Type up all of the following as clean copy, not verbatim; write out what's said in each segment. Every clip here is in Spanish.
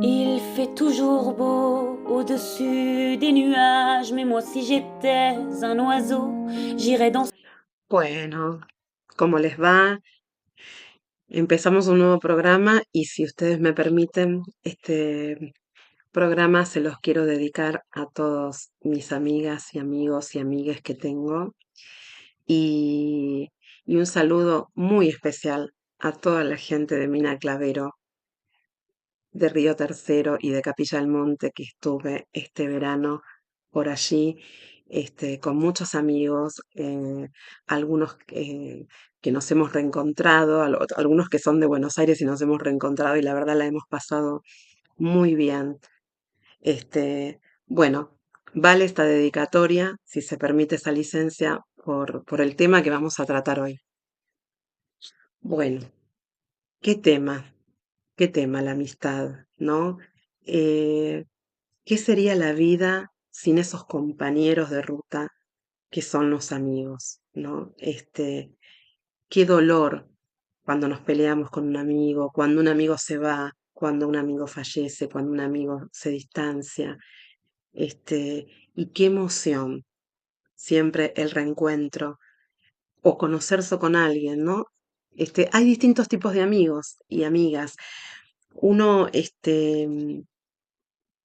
Il fait toujours beau au-dessus des nuages, mais moi si j'étais un oiseau, j'irais dans... Bueno, ¿cómo les va? Empezamos un nuevo programa y si ustedes me permiten, este programa se los quiero dedicar a todos mis amigas y amigos y amigues que tengo y, y un saludo muy especial a toda la gente de Mina Clavero, de Río Tercero y de Capilla del Monte que estuve este verano por allí, con muchos amigos, algunos que nos hemos reencontrado, algunos que son de Buenos Aires y nos hemos reencontrado y la verdad la hemos pasado muy bien. Bueno, vale esta dedicatoria, si se permite esa licencia, por el tema que vamos a tratar hoy. Bueno, ¿qué tema? ¿Qué tema la amistad, no? Eh, ¿Qué sería la vida sin esos compañeros de ruta que son los amigos, ¿no? Qué dolor cuando nos peleamos con un amigo, cuando un amigo se va, cuando un amigo fallece, cuando un amigo se distancia, y qué emoción siempre el reencuentro o conocerse con alguien, ¿no? Hay distintos tipos de amigos y amigas. Uno,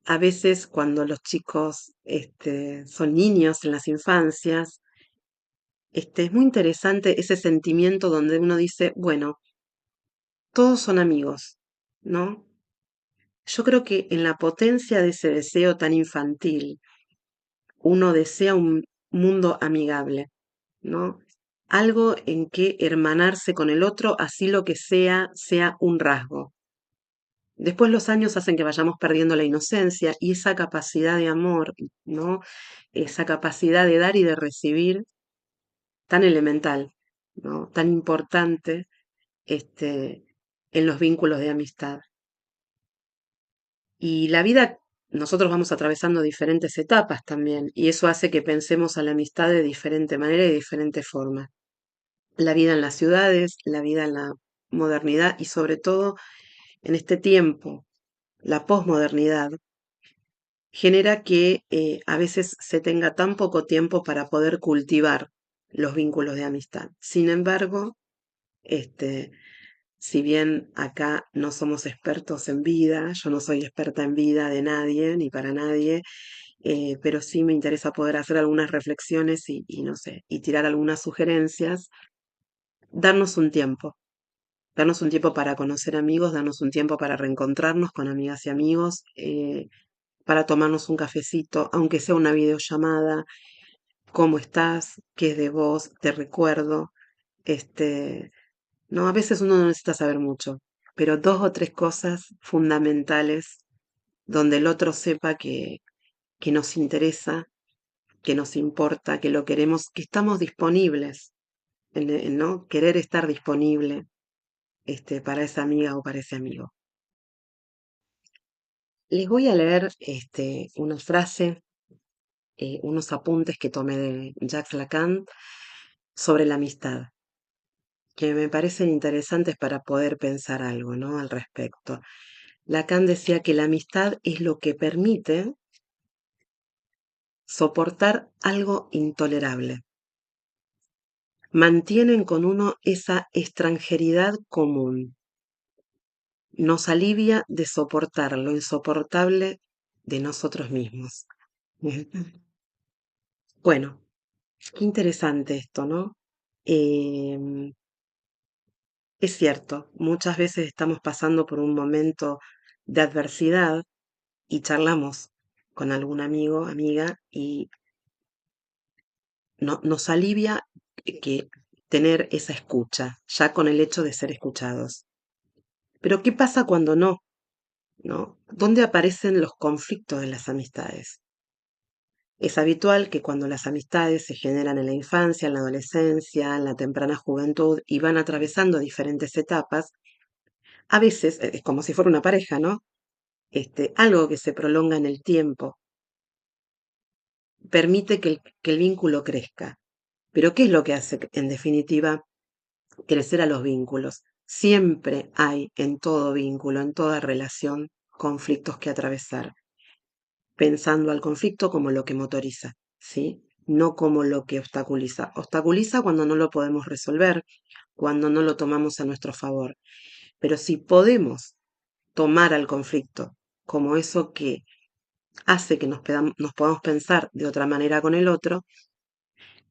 a veces cuando los chicos son niños en las infancias, es muy interesante ese sentimiento donde uno dice, bueno, todos son amigos, ¿no? Yo creo que en la potencia de ese deseo tan infantil, uno desea un mundo amigable, ¿no? Algo en que hermanarse con el otro, así lo que sea un rasgo. Después los años hacen que vayamos perdiendo la inocencia y esa capacidad de amor, ¿no? Esa capacidad de dar y de recibir tan elemental, ¿no? Tan importante, este, en los vínculos de amistad. Y la vida, nosotros vamos atravesando diferentes etapas también, y eso hace que pensemos a la amistad de diferente manera y de diferente forma. La vida en las ciudades, la vida en la modernidad y sobre todo en este tiempo, la posmodernidad, genera que a veces se tenga tan poco tiempo para poder cultivar los vínculos de amistad. Sin embargo, este, si bien acá no somos expertos en vida, yo no soy experta en vida de nadie ni para nadie, pero sí me interesa poder hacer algunas reflexiones y no sé, y tirar algunas sugerencias, darnos un tiempo. Darnos un tiempo para conocer amigos, darnos un tiempo para reencontrarnos con amigas y amigos, para tomarnos un cafecito, aunque sea una videollamada, cómo estás, qué es de vos, te recuerdo, no, a veces uno no necesita saber mucho, pero dos o tres cosas fundamentales donde el otro sepa que nos interesa, que nos importa, que lo queremos, que estamos disponibles, ¿no? Querer estar disponible, para esa amiga o para ese amigo. Les voy a leer, una frase, unos apuntes que tomé de Jacques Lacan sobre la amistad, que me parecen interesantes para poder pensar algo, ¿no? Al respecto. Lacan decía que la amistad es lo que permite soportar algo intolerable. Mantienen con uno esa extranjeridad común. Nos alivia de soportar lo insoportable de nosotros mismos. Bueno, qué interesante esto, ¿no? Em, es cierto, muchas veces estamos pasando por un momento de adversidad y charlamos con algún amigo, amiga, y nos alivia que tener esa escucha, ya con el hecho de ser escuchados. Pero ¿qué pasa cuando no? ¿No? ¿Dónde aparecen los conflictos de las amistades? Es habitual que cuando las amistades se generan en la infancia, en la adolescencia, en la temprana juventud y van atravesando diferentes etapas, a veces es como si fuera una pareja, ¿no? Algo que se prolonga en el tiempo permite que el vínculo crezca. Pero ¿qué es lo que hace, en definitiva, crecer a los vínculos? Siempre hay en todo vínculo, en toda relación, conflictos que atravesar, pensando al conflicto como lo que motoriza, ¿sí? No como lo que obstaculiza. Obstaculiza cuando no lo podemos resolver, cuando no lo tomamos a nuestro favor. Pero si podemos tomar al conflicto como eso que hace que nos podamos pensar de otra manera con el otro,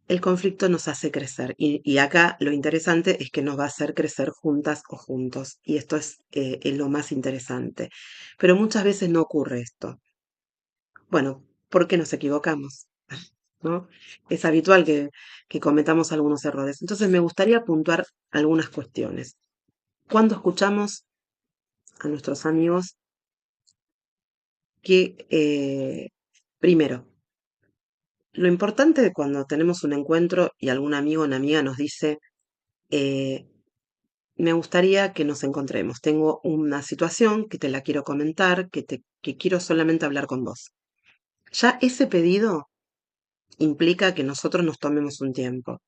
el conflicto nos hace crecer. Y acá lo interesante es que nos va a hacer crecer juntas o juntos. Y esto es lo más interesante. Pero muchas veces no ocurre esto. Bueno, porque nos equivocamos, ¿no? Es habitual que cometamos algunos errores. Entonces me gustaría puntuar algunas cuestiones. Cuando escuchamos a nuestros amigos que, primero, lo importante de cuando tenemos un encuentro y algún amigo o una amiga nos dice, eh, me gustaría que nos encontremos, tengo una situación que te la quiero comentar, que quiero solamente hablar con vos. Ya ese pedido implica que nosotros nos tomemos un tiempo,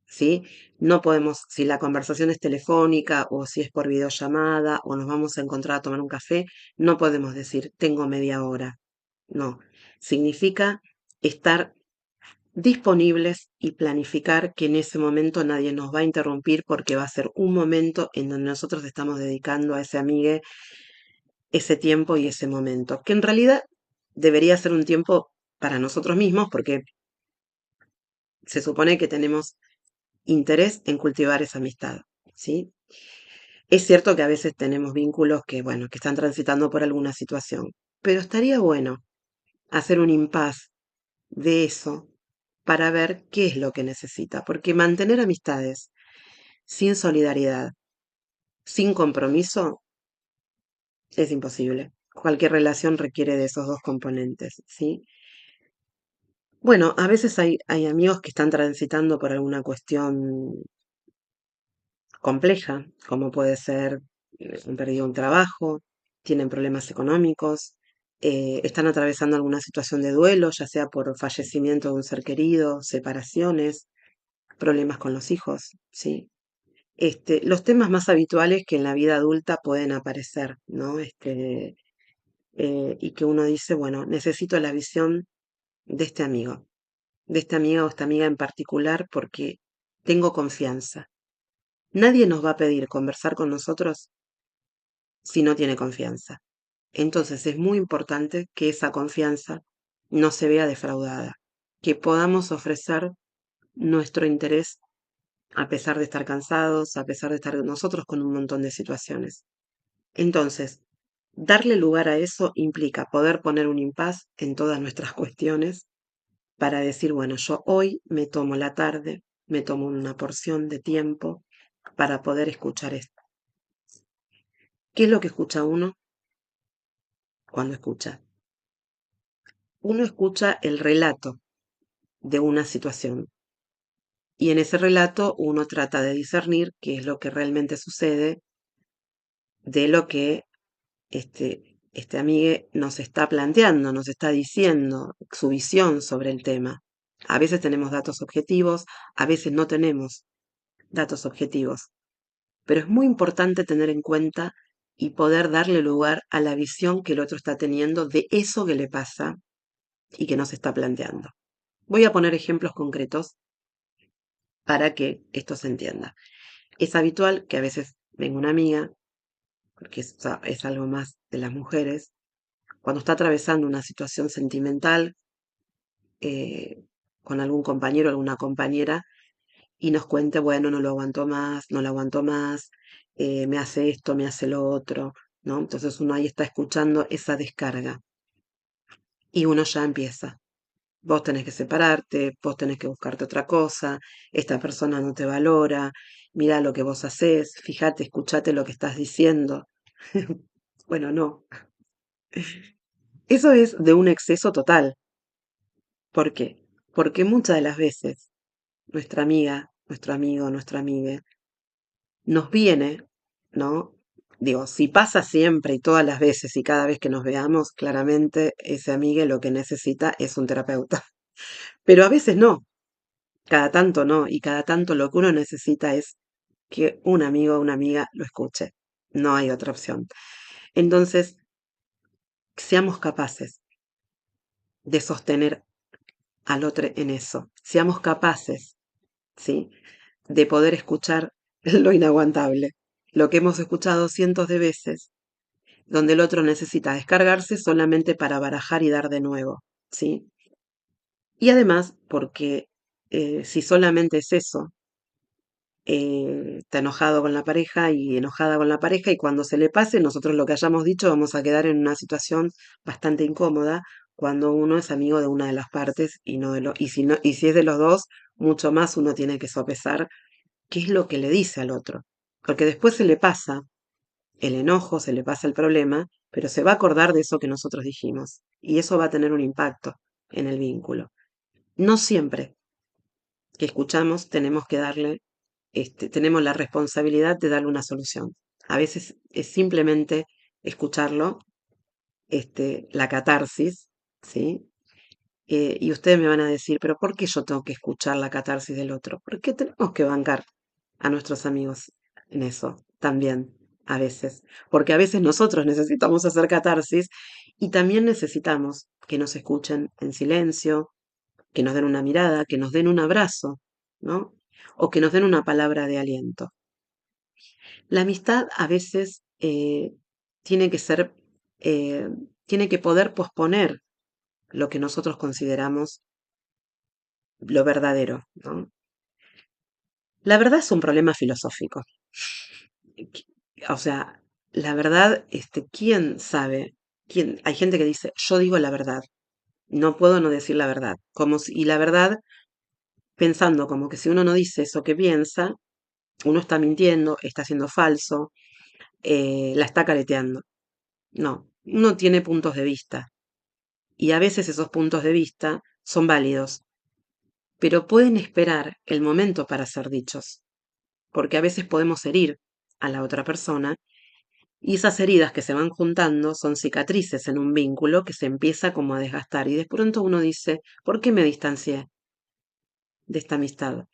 ¿sí? No podemos, si la conversación es telefónica o si es por videollamada o nos vamos a encontrar a tomar un café, no podemos decir, tengo media hora. No, significa estar disponibles y planificar que en ese momento nadie nos va a interrumpir porque va a ser un momento en donde nosotros estamos dedicando a ese amigue ese tiempo y ese momento, que en realidad debería ser un tiempo para nosotros mismos porque se supone que tenemos interés en cultivar esa amistad, ¿sí? Es cierto que a veces tenemos vínculos que, bueno, que están transitando por alguna situación, pero estaría bueno hacer un impas de eso para ver qué es lo que necesita, porque mantener amistades sin solidaridad, sin compromiso, es imposible. Cualquier relación requiere de esos dos componentes, ¿sí? Bueno, a veces hay amigos que están transitando por alguna cuestión compleja, como puede ser han perdido un trabajo, tienen problemas económicos, están atravesando alguna situación de duelo, ya sea por fallecimiento de un ser querido, separaciones, problemas con los hijos, ¿sí? Los temas más habituales que en la vida adulta pueden aparecer, ¿no? Y que uno dice, bueno, necesito la visión de este amigo, de este amigo o esta amiga en particular, porque tengo confianza. Nadie nos va a pedir conversar con nosotros si no tiene confianza. Entonces es muy importante que esa confianza no se vea defraudada, que podamos ofrecer nuestro interés a pesar de estar cansados, a pesar de estar nosotros con un montón de situaciones. Entonces, darle lugar a eso implica poder poner un impas en todas nuestras cuestiones para decir, bueno, yo hoy me tomo la tarde, me tomo una porción de tiempo para poder escuchar esto. ¿Qué es lo que escucha uno cuando escucha? Uno escucha el relato de una situación y en ese relato uno trata de discernir qué es lo que realmente sucede de lo que este amigue nos está planteando, nos está diciendo su visión sobre el tema. A veces tenemos datos objetivos, a veces no tenemos datos objetivos, pero es muy importante tener en cuenta y poder darle lugar a la visión que el otro está teniendo de eso que le pasa y que nos está planteando. Voy a poner ejemplos concretos para que esto se entienda. Es habitual que a veces venga una amiga, porque es algo más de las mujeres, cuando está atravesando una situación sentimental eh, con algún compañero o alguna compañera y nos cuente, bueno, no lo aguanto más, no lo aguanto más, me hace esto, me hace lo otro, ¿no? Entonces uno ahí está escuchando esa descarga y uno ya empieza. Vos tenés que separarte, vos tenés que buscarte otra cosa, esta persona no te valora, mira lo que vos hacés, fíjate, escuchate lo que estás diciendo. Bueno, no. Eso es de un exceso total. ¿Por qué? Porque muchas de las veces nuestra amiga, nuestro amigo, nuestra amiga nos viene, ¿no? Digo, si pasa siempre y todas las veces y cada vez que nos veamos, claramente ese amigo lo que necesita es un terapeuta. Pero a veces no, cada tanto no, y cada tanto lo que uno necesita es que un amigo o una amiga lo escuche. No hay otra opción. Entonces, seamos capaces de sostener al otro en eso, seamos capaces, ¿sí? De poder escuchar lo inaguantable, lo que hemos escuchado cientos de veces, donde el otro necesita descargarse solamente para barajar y dar de nuevo, ¿sí? Y además, porque si solamente es eso, está enojado con la pareja y enojada con la pareja y cuando se le pase, nosotros lo que hayamos dicho vamos a quedar en una situación bastante incómoda cuando uno es amigo de una de las partes y no de lo, y si no, y si es de los dos, mucho más uno tiene que sopesar qué es lo que le dice al otro. Porque después se le pasa el enojo, se le pasa el problema, pero se va a acordar de eso que nosotros dijimos. Y eso va a tener un impacto en el vínculo. No siempre que escuchamos tenemos que darle, tenemos la responsabilidad de darle una solución. A veces es simplemente escucharlo, la catarsis, ¿sí? Y ustedes me van a decir, pero ¿por qué yo tengo que escuchar la catarsis del otro? Porque tenemos que bancar a nuestros amigos en eso también, a veces. Porque a veces nosotros necesitamos hacer catarsis y también necesitamos que nos escuchen en silencio, que nos den una mirada, que nos den un abrazo, ¿no? O que nos den una palabra de aliento. La amistad a veces tiene que ser, eh, tiene que poder posponer lo que nosotros consideramos lo verdadero, ¿no? La verdad es un problema filosófico. Qui- O sea, la verdad, ¿quién sabe? ¿Quién? Hay gente que dice, yo digo la verdad, no puedo no decir la verdad. Y la verdad, pensando como que si uno no dice eso que piensa, uno está mintiendo, está siendo falso, la está careteando. No, uno tiene puntos de vista y a veces esos puntos de vista son válidos, pero pueden esperar el momento para ser dichos, porque a veces podemos herir a la otra persona y esas heridas que se van juntando son cicatrices en un vínculo que se empieza como a desgastar y de pronto uno dice, ¿por qué me distancié de esta amistad?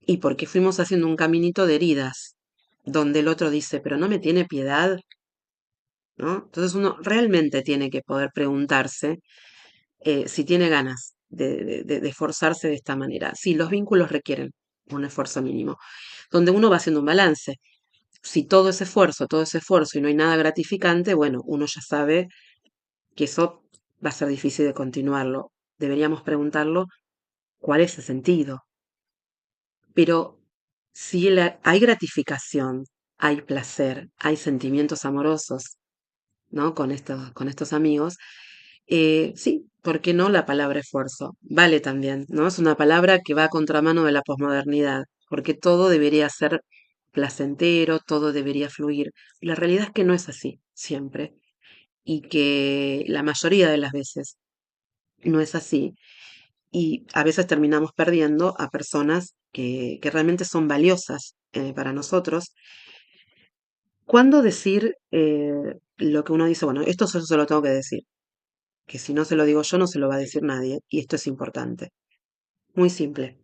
Y porque fuimos haciendo un caminito de heridas, donde el otro dice, pero no me tiene piedad, ¿no? Entonces uno realmente tiene que poder preguntarse si tiene ganas de esforzarse de esta manera. Sí, los vínculos requieren un esfuerzo mínimo, donde uno va haciendo un balance. Si todo es esfuerzo y no hay nada gratificante, bueno, uno ya sabe que eso va a ser difícil de continuarlo. Deberíamos preguntarlo cuál es el sentido. Pero si hay gratificación, hay placer, hay sentimientos amorosos, ¿no? Con estos amigos, sí, ¿por qué no la palabra esfuerzo? Vale también, ¿no? Es una palabra que va a contramano de la posmodernidad, porque todo debería ser placentero, todo debería fluir. La realidad es que no es así, siempre, y que la mayoría de las veces no es así, y a veces terminamos perdiendo a personas que realmente son valiosas para nosotros. ¿Cuándo decir lo que uno dice? Bueno, esto solo se lo tengo que decir, que si no se lo digo yo no se lo va a decir nadie, y esto es importante. Muy simple.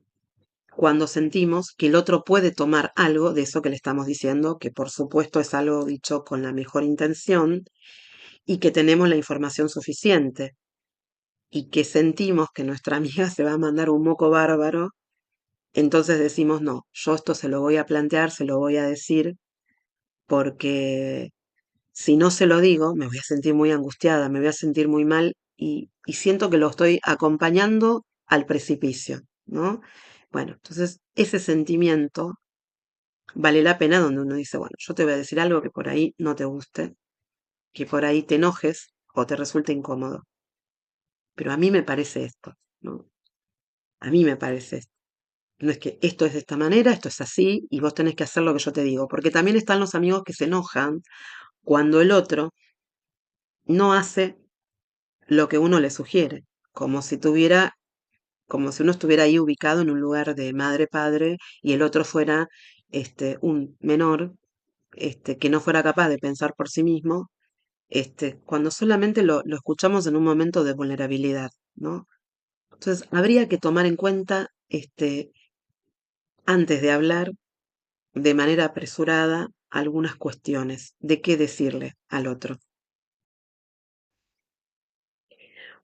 Cuando sentimos que el otro puede tomar algo de eso que le estamos diciendo, que por supuesto es algo dicho con la mejor intención, y que tenemos la información suficiente, y que sentimos que nuestra amiga se va a mandar un moco bárbaro, entonces decimos, no, yo esto se lo voy a plantear, se lo voy a decir, porque si no se lo digo, me voy a sentir muy angustiada, me voy a sentir muy mal y siento que lo estoy acompañando al precipicio, ¿no? Bueno, entonces ese sentimiento vale la pena donde uno dice, bueno, yo te voy a decir algo que por ahí no te guste, que por ahí te enojes o te resulte incómodo, pero a mí me parece esto, ¿no? A mí me parece esto. No es que esto es de esta manera, esto es así, y vos tenés que hacer lo que yo te digo, porque también están los amigos que se enojan cuando el otro no hace lo que uno le sugiere, como si tuviera, como si uno estuviera ahí ubicado en un lugar de madre-padre y el otro fuera un menor, que no fuera capaz de pensar por sí mismo, cuando solamente lo escuchamos en un momento de vulnerabilidad, ¿no? Entonces, habría que tomar en cuenta, antes de hablar de manera apresurada algunas cuestiones de qué decirle al otro.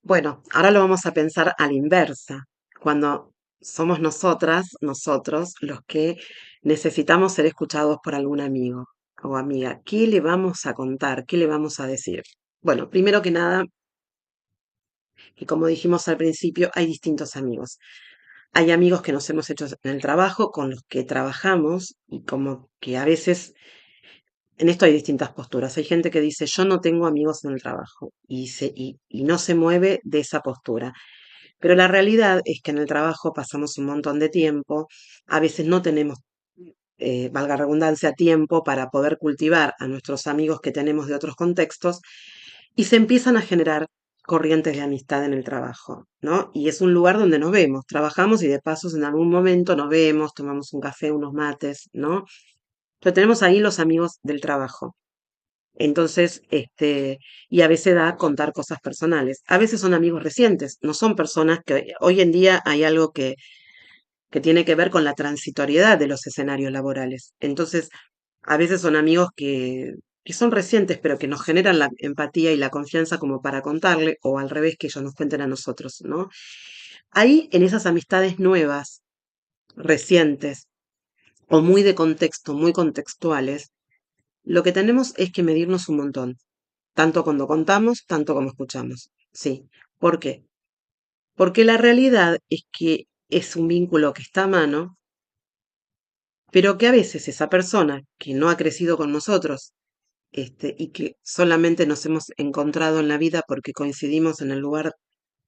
Bueno, ahora lo vamos a pensar a la inversa, cuando somos nosotras, nosotros, los que necesitamos ser escuchados por algún amigo o amiga. ¿Qué le vamos a contar? ¿Qué le vamos a decir? Bueno, primero que nada, que como dijimos al principio, hay distintos amigos. Hay amigos que nos hemos hecho en el trabajo, con los que trabajamos y como que a veces en esto hay distintas posturas. Hay gente que dice, yo no tengo amigos en el trabajo y no se mueve de esa postura. Pero la realidad es que en el trabajo pasamos un montón de tiempo, a veces no tenemos, valga la redundancia, tiempo para poder cultivar a nuestros amigos que tenemos de otros contextos y se empiezan a generar corrientes de amistad en el trabajo, ¿no? Y es un lugar donde nos vemos, trabajamos y de pasos en algún momento nos vemos, tomamos un café, unos mates, ¿no? Pero tenemos ahí los amigos del trabajo. Entonces, y a veces da contar cosas personales. A veces son amigos recientes, no son personas que hoy en día hay algo que tiene que ver con la transitoriedad de los escenarios laborales. Entonces, a veces son amigos que son recientes, pero que nos generan la empatía y la confianza como para contarle, o al revés, que ellos nos cuenten a nosotros, ¿no? Ahí, en esas amistades nuevas, recientes, o muy de contexto, muy contextuales, lo que tenemos es que medirnos un montón, tanto cuando contamos, tanto como escuchamos. Sí. ¿Por qué? Porque la realidad es que es un vínculo que está a mano, pero que a veces esa persona que no ha crecido con nosotros, y que solamente nos hemos encontrado en la vida porque coincidimos en el lugar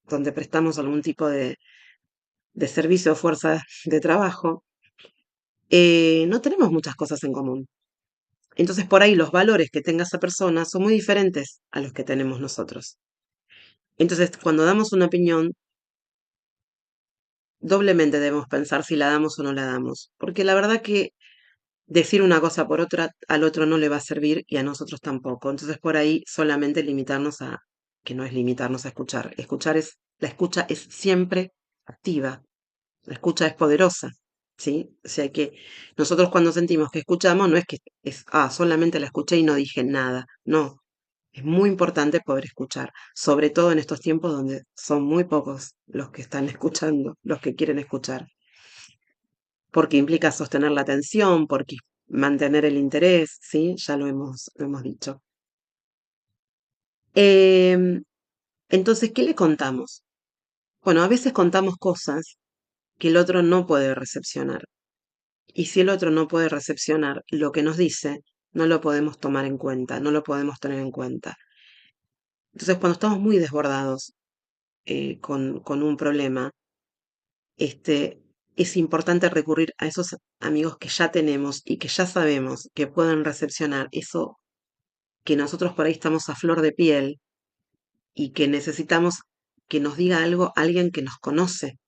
donde prestamos algún tipo de servicio o fuerza de trabajo, no tenemos muchas cosas en común. Entonces, por ahí los valores que tenga esa persona son muy diferentes a los que tenemos nosotros. Entonces, cuando damos una opinión, doblemente debemos pensar si la damos o no la damos, porque la verdad que decir una cosa por otra al otro no le va a servir y a nosotros tampoco. Entonces por ahí solamente limitarnos a, que no es limitarnos a escuchar. La escucha es siempre activa, la escucha es poderosa, ¿sí? O sea que nosotros cuando sentimos que escuchamos no es que solamente la escuché y no dije nada, no. Es muy importante poder escuchar, sobre todo en estos tiempos donde son muy pocos los que están escuchando, los que quieren escuchar, porque implica sostener la atención, porque mantener el interés, ¿sí? Ya lo hemos dicho. Em, entonces, ¿qué le contamos? Bueno, a veces contamos cosas que el otro no puede recepcionar. Y si el otro no puede recepcionar lo que nos dice, no lo podemos tomar en cuenta, no lo podemos tener en cuenta. Entonces, cuando estamos muy desbordados con un problema, es importante recurrir a esos amigos que ya tenemos y que ya sabemos que pueden recepcionar eso que nosotros por ahí estamos a flor de piel y que necesitamos que nos diga algo alguien que nos conoce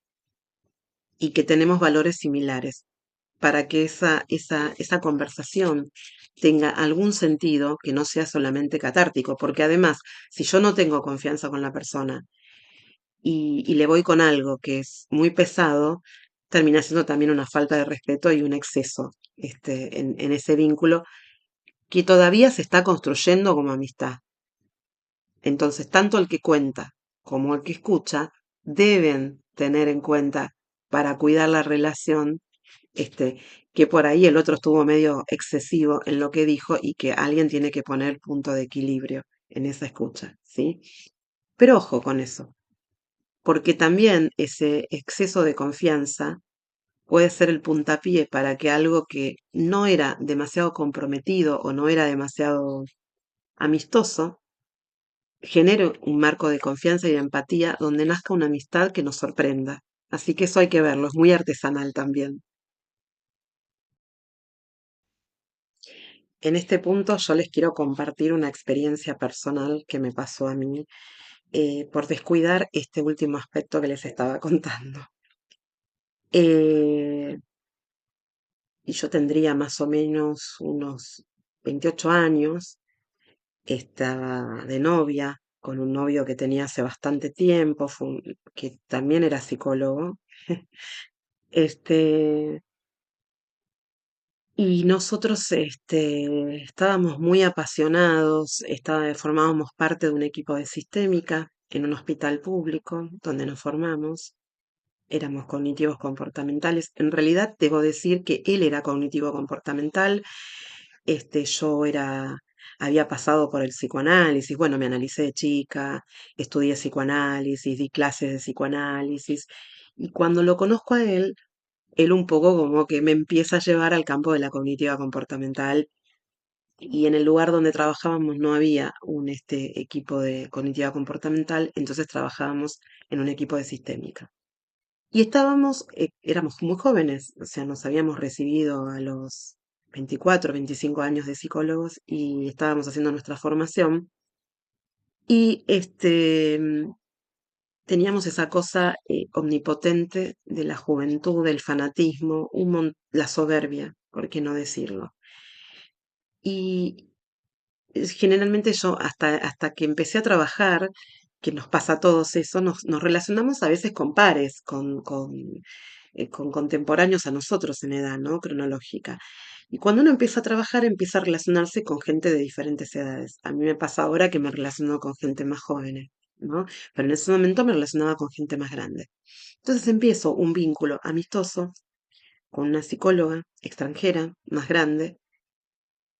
y que tenemos valores similares para que esa conversación tenga algún sentido que no sea solamente catártico, porque además, si yo no tengo confianza con la persona y le voy con algo que es muy pesado, termina siendo también una falta de respeto y un exceso en ese vínculo que todavía se está construyendo como amistad. Entonces, tanto el que cuenta como el que escucha deben tener en cuenta para cuidar la relación, que por ahí el otro estuvo medio excesivo en lo que dijo y que alguien tiene que poner punto de equilibrio en esa escucha, ¿sí? Pero ojo con eso, porque también ese exceso de confianza puede ser el puntapié para que algo que no era demasiado comprometido o no era demasiado amistoso, genere un marco de confianza y de empatía donde nazca una amistad que nos sorprenda. Así que eso hay que verlo, es muy artesanal también. En este punto yo les quiero compartir una experiencia personal que me pasó a mí por descuidar este último aspecto que les estaba contando. Eh, y yo tendría más o menos unos 28 años, estaba de novia con un novio que tenía hace bastante tiempo, que también era psicólogo. Este, y nosotros estábamos muy apasionados, formábamos parte de un equipo de sistémica, en un hospital público donde nos formamos. Éramos cognitivos comportamentales. En realidad, debo decir que él era cognitivo comportamental. Yo había pasado por el psicoanálisis. Bueno, me analicé de chica, estudié psicoanálisis, di clases de psicoanálisis. Y cuando lo conozco a él un poco como que me empieza a llevar al campo de la cognitiva comportamental. Y en el lugar donde trabajábamos no había un equipo de cognitiva comportamental, entonces trabajábamos en un equipo de sistémica. Y éramos muy jóvenes, o sea, nos habíamos recibido a los 24, 25 años de psicólogos y estábamos haciendo nuestra formación. Y teníamos esa cosa omnipotente de la juventud, del fanatismo, la soberbia, ¿por qué no decirlo? Y generalmente yo, hasta que empecé a trabajar, que nos pasa a todos eso, nos relacionamos a veces con pares, con contemporáneos a nosotros en edad, ¿no? Cronológica. Y cuando uno empieza a trabajar, empieza a relacionarse con gente de diferentes edades. A mí me pasa ahora que me relaciono con gente más joven, ¿no? Pero en ese momento me relacionaba con gente más grande. Entonces empiezo un vínculo amistoso con una psicóloga extranjera, más grande,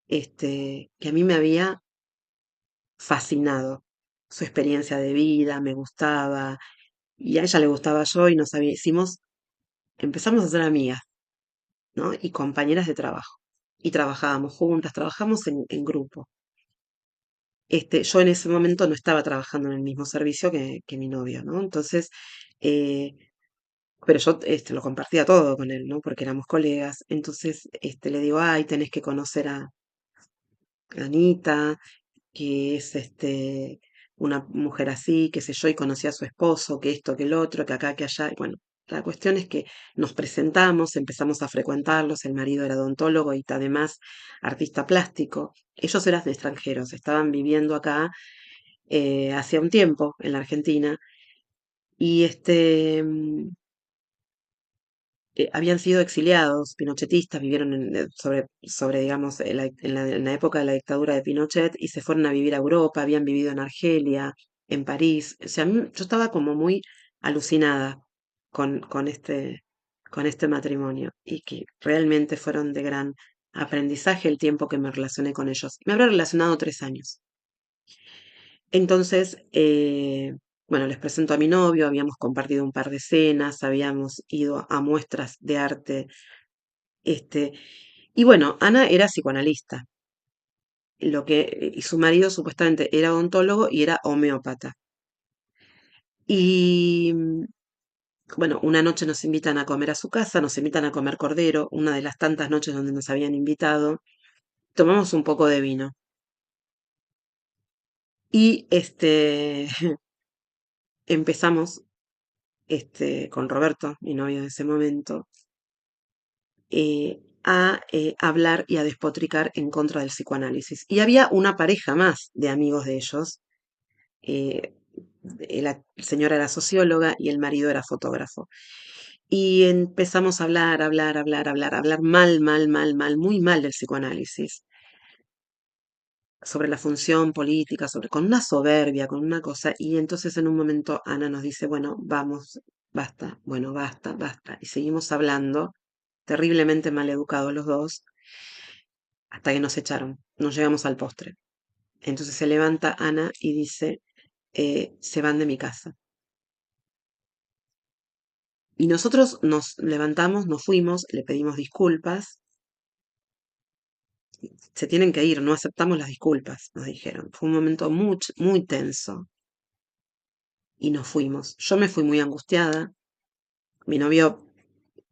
que a mí me había fascinado. Su experiencia de vida, me gustaba, y a ella le gustaba yo, y empezamos a ser amigas, ¿no? Y compañeras de trabajo. Y trabajábamos juntas, trabajamos en grupo. Yo en ese momento no estaba trabajando en el mismo servicio que mi novio, ¿no? Entonces, eh, pero yo lo compartía todo con él, ¿no? Porque éramos colegas. Entonces, le digo, ay, tenés que conocer a Anita, que es una mujer así, qué sé yo, y conocí a su esposo, que esto, que el otro, que acá, que allá. Y bueno, la cuestión es que nos presentamos, empezamos a frecuentarlos, el marido era odontólogo y además artista plástico. Ellos eran de extranjeros, estaban viviendo acá hacía un tiempo en la Argentina y habían sido exiliados, pinochetistas, vivieron digamos, en la época de la dictadura de Pinochet y se fueron a vivir a Europa, habían vivido en Argelia, en París. O sea, yo estaba como muy alucinada con, con este, con este matrimonio y que realmente fueron de gran aprendizaje el tiempo que me relacioné con ellos. Me habré relacionado 3 años. Entonces, bueno, les presento a mi novio, habíamos compartido un par de cenas, habíamos ido a muestras de arte, este, y bueno, Ana era psicoanalista, y su marido supuestamente era odontólogo y era homeópata. Y bueno, una noche nos invitan a comer a su casa, nos invitan a comer cordero, una de las tantas noches donde nos habían invitado, tomamos un poco de vino. Y empezamos con Roberto, mi novio de ese momento, a hablar y a despotricar en contra del psicoanálisis. Y había una pareja más de amigos de ellos. eh, la señora era socióloga y el marido era fotógrafo. Y empezamos a hablar, hablar, hablar, hablar, hablar mal, mal, mal, mal, muy mal del psicoanálisis, sobre la función política, con una soberbia, con una cosa. Y entonces en un momento Ana nos dice, bueno, vamos, basta, bueno, basta, basta. Y seguimos hablando, terriblemente mal educados los dos, hasta que nos echaron, nos llegamos al postre. Entonces se levanta Ana y dice, se van de mi casa. Y nosotros nos levantamos, nos fuimos, le pedimos disculpas, se tienen que ir, no aceptamos las disculpas, nos dijeron. Fue un momento muy, muy tenso y nos fuimos. Yo me fui muy angustiada, mi novio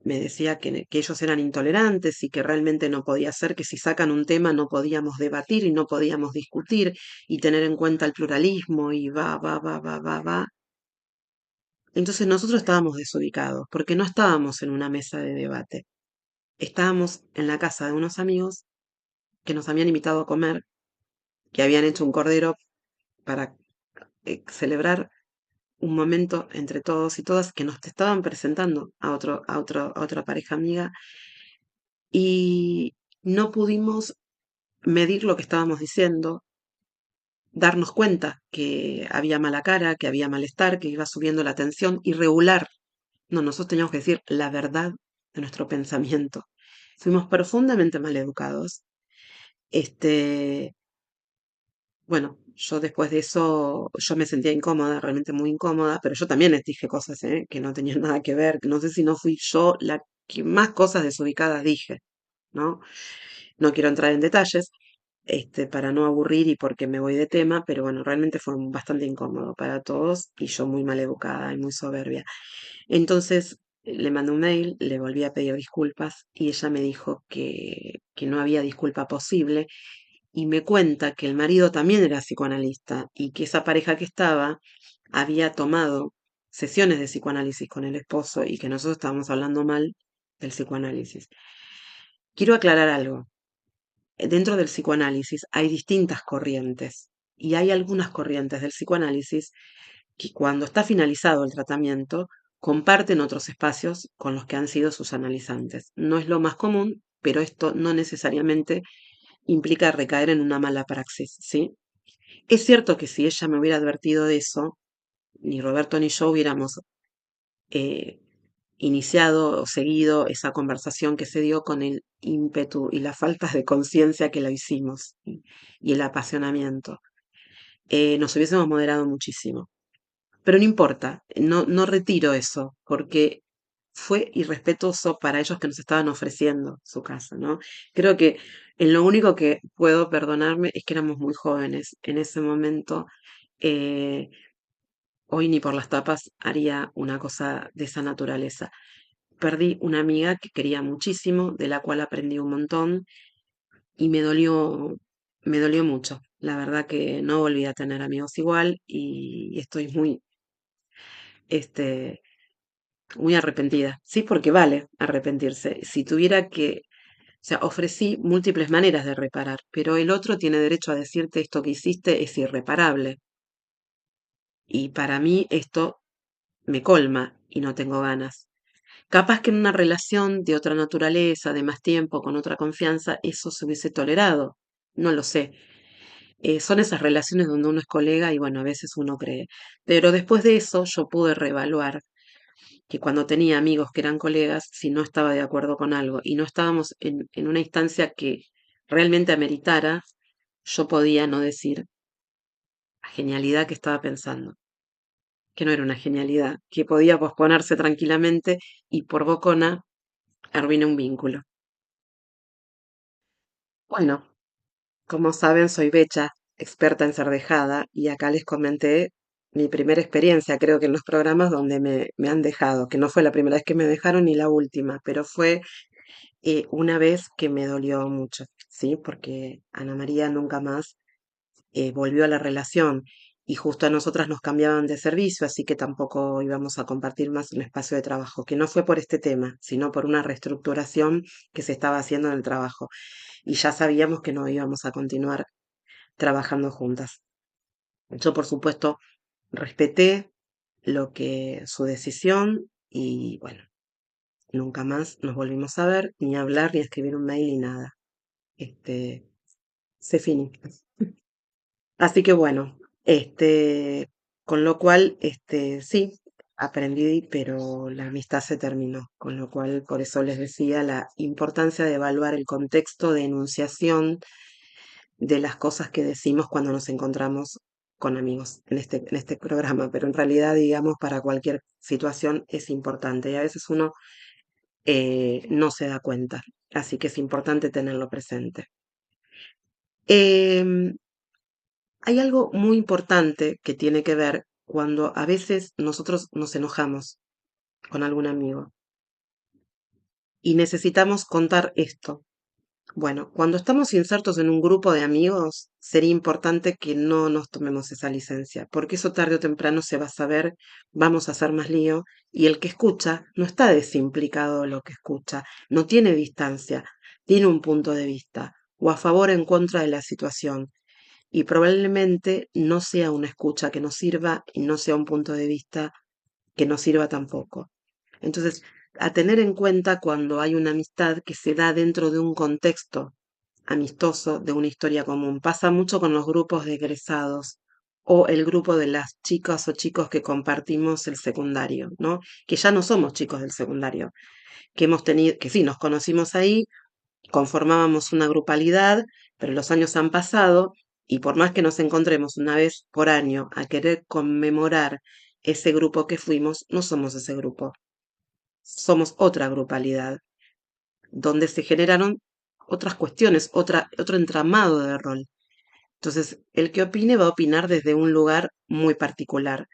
me decía que ellos eran intolerantes y que realmente no podía ser, que si sacan un tema no podíamos debatir y no podíamos discutir y tener en cuenta el pluralismo y va, va, va, va, va, va. Entonces nosotros estábamos desubicados porque no estábamos en una mesa de debate. Estábamos en la casa de unos amigos que nos habían invitado a comer, que habían hecho un cordero para celebrar un momento entre todos y todas que nos estaban presentando a otra pareja amiga y no pudimos medir lo que estábamos diciendo, darnos cuenta que había mala cara, que había malestar, que iba subiendo la tensión y regular. No, nosotros teníamos que decir la verdad de nuestro pensamiento. Fuimos profundamente mal educados. Este, bueno, yo después de eso, yo me sentía incómoda, realmente muy incómoda, pero yo también les dije cosas, que no tenían nada que ver, que no sé si no fui yo la que más cosas desubicadas dije, ¿no? No quiero entrar en detalles, para no aburrir y porque me voy de tema, pero bueno, realmente fue bastante incómodo para todos y yo muy mal educada y muy soberbia. Entonces le mandé un mail, le volví a pedir disculpas y ella me dijo que no había disculpa posible y me cuenta que el marido también era psicoanalista y que esa pareja que estaba había tomado sesiones de psicoanálisis con el esposo y que nosotros estábamos hablando mal del psicoanálisis. Quiero aclarar algo. Dentro del psicoanálisis hay distintas corrientes y hay algunas corrientes del psicoanálisis que cuando está finalizado el tratamiento comparten otros espacios con los que han sido sus analizantes. No es lo más común, pero esto no necesariamente implica recaer en una mala praxis, ¿sí? Es cierto que si ella me hubiera advertido de eso, ni Roberto ni yo hubiéramos eh, iniciado o seguido esa conversación que se dio con el ímpetu y la falta de conciencia que lo hicimos y el apasionamiento. Nos hubiésemos moderado muchísimo. Pero no importa, no retiro eso, porque fue irrespetuoso para ellos que nos estaban ofreciendo su casa, ¿no? Creo que en lo único que puedo perdonarme es que éramos muy jóvenes en ese momento. eh, Hoy ni por las tapas haría una cosa de esa naturaleza. Perdí una amiga que quería muchísimo, de la cual aprendí un montón y me dolió mucho. La verdad que no volví a tener amigos igual y estoy este, muy arrepentida. Sí, porque vale arrepentirse. Si tuviera que, o sea, ofrecí múltiples maneras de reparar, pero el otro tiene derecho a decirte esto que hiciste es irreparable. Y para mí esto me colma y no tengo ganas. Capaz que en una relación de otra naturaleza, de más tiempo, con otra confianza, eso se hubiese tolerado. No lo sé. Son esas relaciones donde uno es colega y bueno, a veces uno cree. Pero después de eso yo pude reevaluar que cuando tenía amigos que eran colegas, si no estaba de acuerdo con algo y no estábamos en una instancia que realmente ameritara, yo podía no decir la genialidad que estaba pensando, que no era una genialidad, que podía posponerse tranquilamente y por bocona arruiné un vínculo. Bueno, como saben, soy Becha, experta en ser dejada, y acá les comenté mi primera experiencia, creo que en los programas donde me han dejado, que no fue la primera vez que me dejaron ni la última, pero fue una vez que me dolió mucho, ¿sí? Porque Ana María nunca más volvió a la relación y justo a nosotras nos cambiaban de servicio, así que tampoco íbamos a compartir más un espacio de trabajo, que no fue por este tema, sino por una reestructuración que se estaba haciendo en el trabajo. Y ya sabíamos que no íbamos a continuar trabajando juntas. Yo, por supuesto, respeté lo que su decisión y bueno, nunca más nos volvimos a ver, ni a hablar, ni a escribir un mail, ni nada. Este, se finí. Así que bueno, con lo cual, sí, aprendí, pero la amistad se terminó. Con lo cual, por eso les decía la importancia de evaluar el contexto de enunciación de las cosas que decimos cuando nos encontramos con amigos en este programa, pero en realidad, digamos, para cualquier situación es importante y a veces uno no se da cuenta, así que es importante tenerlo presente. Em, Hay algo muy importante que tiene que ver cuando a veces nosotros nos enojamos con algún amigo y necesitamos contar esto. Bueno, cuando estamos insertos en un grupo de amigos, sería importante que no nos tomemos esa licencia, porque eso tarde o temprano se va a saber, vamos a hacer más lío, y el que escucha no está desimplicado de lo que escucha, no tiene distancia, tiene un punto de vista, o a favor o en contra de la situación, y probablemente no sea una escucha que nos sirva y no sea un punto de vista que nos sirva tampoco. Entonces, a tener en cuenta cuando hay una amistad que se da dentro de un contexto amistoso de una historia común. Pasa mucho con los grupos de egresados o el grupo de las chicas o chicos que compartimos el secundario, ¿no? Que ya no somos chicos del secundario, que hemos tenido, que sí, nos conocimos ahí, conformábamos una grupalidad, pero los años han pasado y por más que nos encontremos una vez por año a querer conmemorar ese grupo que fuimos, no somos ese grupo, somos otra grupalidad, donde se generaron otras cuestiones, otro entramado de rol. Entonces, el que opine va a opinar desde un lugar muy particular,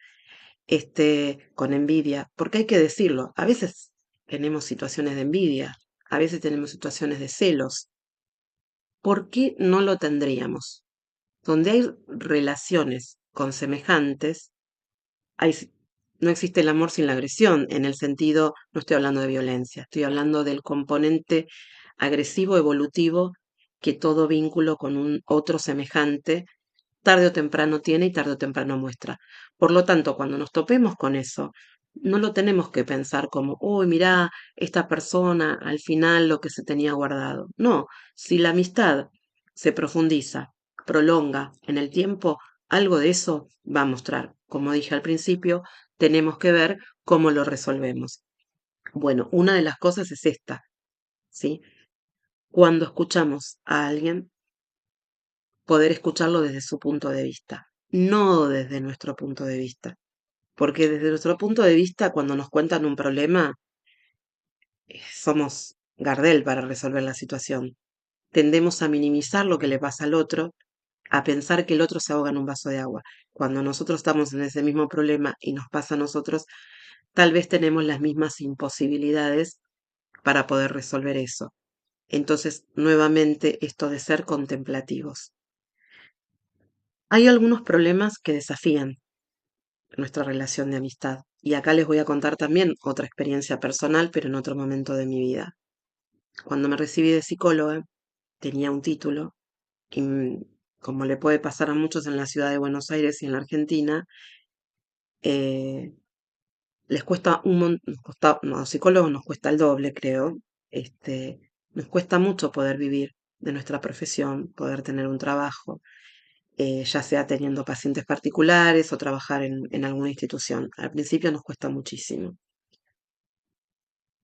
con envidia, porque hay que decirlo, a veces tenemos situaciones de envidia, a veces tenemos situaciones de celos. ¿Por qué no lo tendríamos? Donde hay relaciones con semejantes, hay, no existe el amor sin la agresión, en el sentido, no estoy hablando de violencia, estoy hablando del componente agresivo evolutivo que todo vínculo con un otro semejante tarde o temprano tiene y tarde o temprano muestra. Por lo tanto, cuando nos topemos con eso, no lo tenemos que pensar como, uy, mirá, esta persona al final lo que se tenía guardado. No, si la amistad se profundiza, prolonga en el tiempo, algo de eso va a mostrar. Como dije al principio, tenemos que ver cómo lo resolvemos. Bueno, una de las cosas es esta, ¿sí? Cuando escuchamos a alguien, poder escucharlo desde su punto de vista, no desde nuestro punto de vista. Porque desde nuestro punto de vista, cuando nos cuentan un problema, somos Gardel para resolver la situación. Tendemos a minimizar lo que le pasa al otro, a pensar que el otro se ahoga en un vaso de agua. Cuando nosotros estamos en ese mismo problema y nos pasa a nosotros, tal vez tenemos las mismas imposibilidades para poder resolver eso. Entonces, nuevamente, esto de ser contemplativos. Hay algunos problemas que desafían nuestra relación de amistad. Y acá les voy a contar también otra experiencia personal, pero en otro momento de mi vida. Cuando me recibí de psicóloga, tenía un título y como le puede pasar a muchos en la ciudad de Buenos Aires y en la Argentina, eh, les cuesta un montón, no, a los psicólogos nos cuesta el doble, creo, nos cuesta mucho poder vivir de nuestra profesión, poder tener un trabajo, ya sea teniendo pacientes particulares o trabajar en alguna institución. Al principio nos cuesta muchísimo,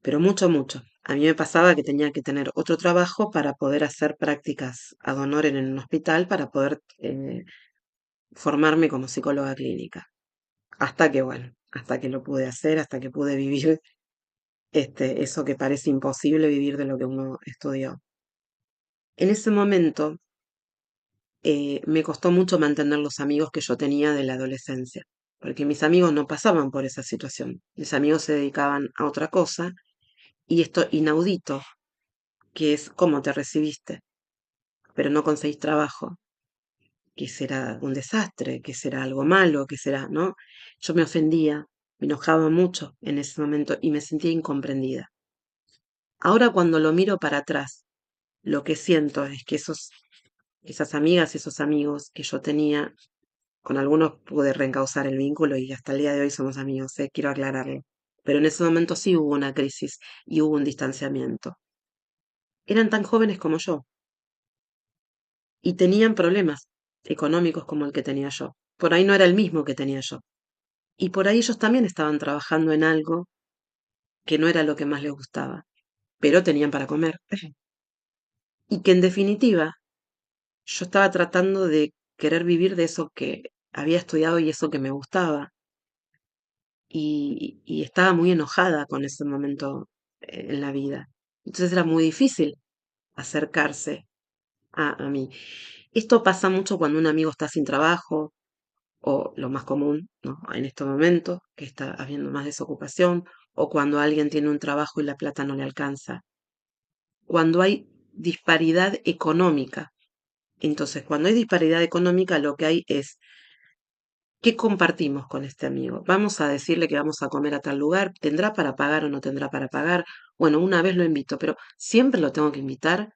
pero mucho, mucho. A mí me pasaba que tenía que tener otro trabajo para poder hacer prácticas ad honorem en un hospital para poder formarme como psicóloga clínica. Hasta que, bueno, hasta que lo pude hacer, hasta que pude vivir eso que parece imposible vivir de lo que uno estudió. En ese momento me costó mucho mantener los amigos que yo tenía de la adolescencia, porque mis amigos no pasaban por esa situación. Mis amigos se dedicaban a otra cosa y esto inaudito, que es cómo te recibiste, pero no conseguís trabajo, que será un desastre, que será algo malo, que será, ¿no? Yo me ofendía, me enojaba mucho en ese momento y me sentía incomprendida. Ahora cuando lo miro para atrás, lo que siento es que esas amigas y esos amigos que yo tenía, con algunos pude reencauzar el vínculo y hasta el día de hoy somos amigos, quiero aclararlo. Pero en ese momento sí hubo una crisis y hubo un distanciamiento. Eran tan jóvenes como yo y tenían problemas económicos como el que tenía yo. Por ahí no era el mismo que tenía yo. Y por ahí ellos también estaban trabajando en algo que no era lo que más les gustaba, pero tenían para comer. Y que en definitiva yo estaba tratando de querer vivir de eso que había estudiado y eso que me gustaba. Y estaba muy enojada con ese momento en la vida. Entonces era muy difícil acercarse a mí. Esto pasa mucho cuando un amigo está sin trabajo, o lo más común, ¿no? En este momento, que está habiendo más desocupación, o cuando alguien tiene un trabajo y la plata no le alcanza. Cuando hay disparidad económica. Entonces, cuando hay disparidad económica, lo que hay es, ¿qué compartimos con este amigo? Vamos a decirle que vamos a comer a tal lugar, ¿tendrá para pagar o no tendrá para pagar? Bueno, una vez lo invito, pero siempre lo tengo que invitar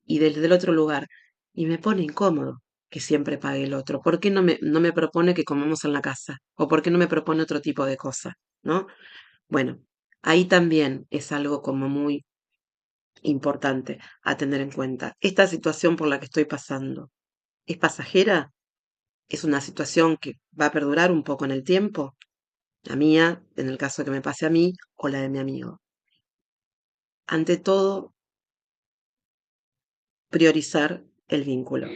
y desde el otro lugar. Y me pone incómodo que siempre pague el otro. ¿Por qué no me propone que comamos en la casa? ¿O por qué no me propone otro tipo de cosa? ¿No? Bueno, ahí también es algo como muy importante a tener en cuenta. Esta situación por la que estoy pasando, ¿es pasajera? ¿Es una situación que va a perdurar un poco en el tiempo? La mía, en el caso que me pase a mí, o la de mi amigo. Ante todo, priorizar el vínculo.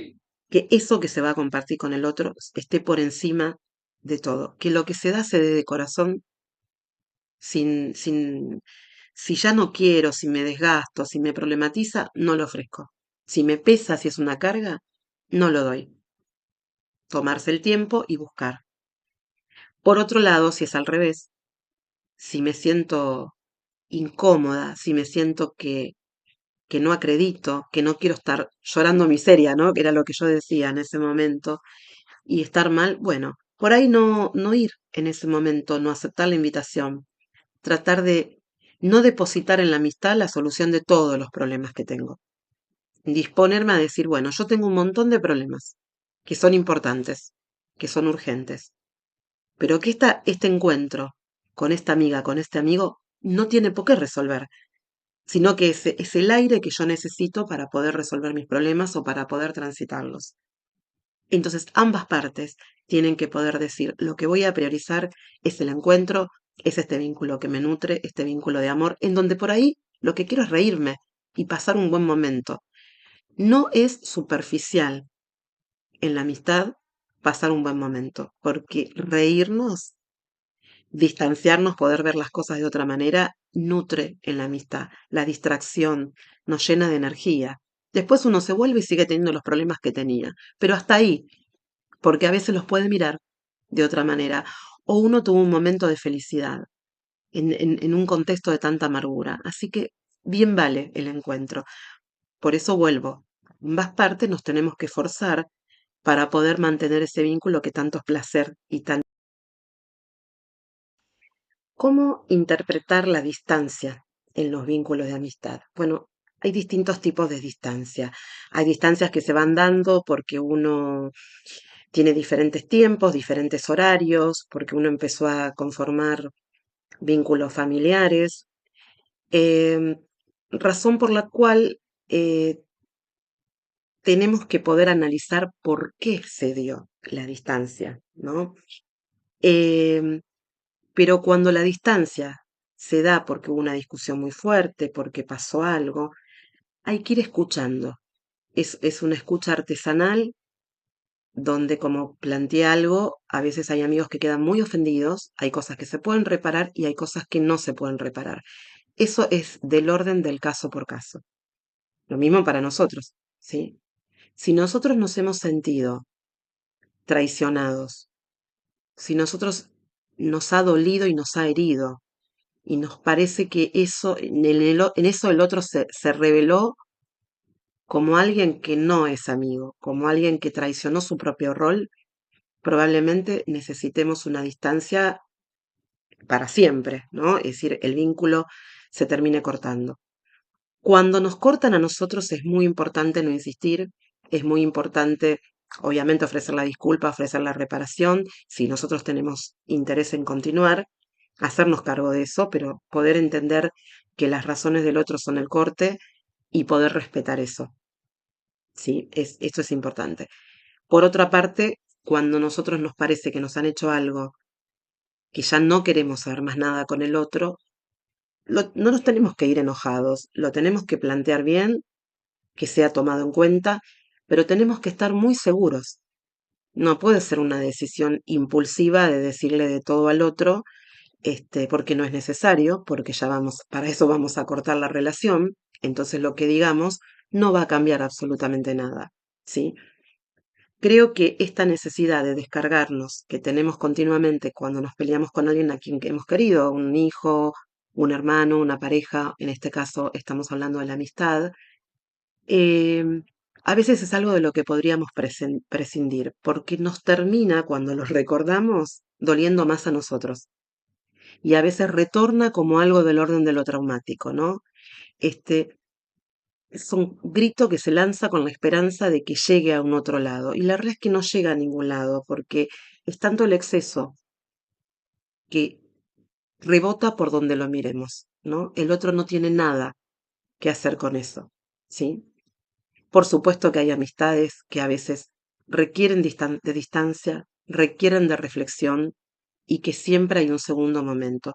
Que eso que se va a compartir con el otro esté por encima de todo. Que lo que se dé de corazón si ya no quiero, si me desgasto, si me problematiza, no lo ofrezco. Si me pesa, si es una carga, no lo doy. Tomarse el tiempo y buscar. Por otro lado, si es al revés, si me siento incómoda, si me siento que no acredito, que no quiero estar llorando miseria, ¿no? Que era lo que yo decía en ese momento, y estar mal, bueno, por ahí no ir en ese momento, no aceptar la invitación, tratar de no depositar en la amistad la solución de todos los problemas que tengo. Disponerme a decir, bueno, yo tengo un montón de problemas que son importantes, que son urgentes, pero que este encuentro con esta amiga, con este amigo, no tiene por qué resolver, sino que es el aire que yo necesito para poder resolver mis problemas o para poder transitarlos. Entonces, ambas partes tienen que poder decir, lo que voy a priorizar es el encuentro, es este vínculo que me nutre, este vínculo de amor, en donde por ahí lo que quiero es reírme y pasar un buen momento. No es superficial en la amistad pasar un buen momento, porque reírnos, distanciarnos, poder ver las cosas de otra manera, nutre en la amistad. La distracción nos llena de energía. Después uno se vuelve y sigue teniendo los problemas que tenía, pero hasta ahí, porque a veces los puede mirar de otra manera. O uno tuvo un momento de felicidad en un contexto de tanta amargura. Así que bien vale el encuentro. Por eso vuelvo. Ambas partes nos tenemos que forzar para poder mantener ese vínculo que tanto es placer y tan... ¿Cómo interpretar la distancia en los vínculos de amistad? Bueno, hay distintos tipos de distancia. Hay distancias que se van dando porque uno tiene diferentes tiempos, diferentes horarios, porque uno empezó a conformar vínculos familiares, em, razón por la cual eh, tenemos que poder analizar por qué se dio la distancia, ¿no? Em, pero cuando la distancia se da porque hubo una discusión muy fuerte, porque pasó algo, hay que ir escuchando. Es una escucha artesanal donde, como planteé algo, a veces hay amigos que quedan muy ofendidos, hay cosas que se pueden reparar y hay cosas que no se pueden reparar. Eso es del orden del caso por caso. Lo mismo para nosotros, ¿sí? Si nosotros nos hemos sentido traicionados, si nosotros nos ha dolido y nos ha herido, y nos parece que eso, en eso el otro se reveló como alguien que no es amigo, como alguien que traicionó su propio rol, probablemente necesitemos una distancia para siempre, ¿no? Es decir, el vínculo se termine cortando. Cuando nos cortan a nosotros es muy importante no insistir, es muy importante, obviamente, ofrecer la disculpa, ofrecer la reparación, si nosotros tenemos interés en continuar, hacernos cargo de eso, pero poder entender que las razones del otro son el corte y poder respetar eso, ¿sí? Esto es importante. Por otra parte, cuando nosotros nos parece que nos han hecho algo que ya no queremos saber más nada con el otro, no nos tenemos que ir enojados, lo tenemos que plantear bien, que sea tomado en cuenta, pero tenemos que estar muy seguros. No puede ser una decisión impulsiva de decirle de todo al otro, porque no es necesario, porque ya vamos, para eso vamos a cortar la relación, entonces lo que digamos no va a cambiar absolutamente nada, ¿sí? Creo que esta necesidad de descargarnos que tenemos continuamente cuando nos peleamos con alguien a quien hemos querido, un hijo, un hermano, una pareja, en este caso estamos hablando de la amistad, em, a veces es algo de lo que podríamos prescindir, porque nos termina, cuando los recordamos, doliendo más a nosotros. Y a veces retorna como algo del orden de lo traumático, ¿no? Este, es un grito que se lanza con la esperanza de que llegue a un otro lado. Y la verdad es que no llega a ningún lado, porque es tanto el exceso que rebota por donde lo miremos, ¿no? El otro no tiene nada qué hacer con eso, ¿sí? Por supuesto que hay amistades que a veces requieren de distancia, requieren de reflexión y que siempre hay un segundo momento.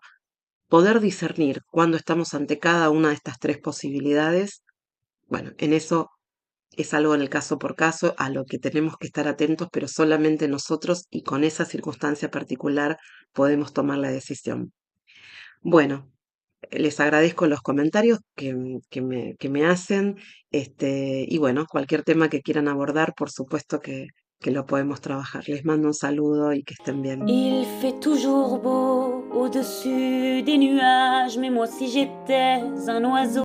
Poder discernir cuando estamos ante cada una de estas tres posibilidades, bueno, en eso es algo en el caso por caso, a lo que tenemos que estar atentos, pero solamente nosotros y con esa circunstancia particular podemos tomar la decisión. Bueno, les agradezco los comentarios que me hacen, y bueno, cualquier tema que quieran abordar, por supuesto que lo podemos trabajar. Les mando un saludo y que estén bien. Il fait toujours beau au-dessus des nuages, mais moi si j'étais un oiseau.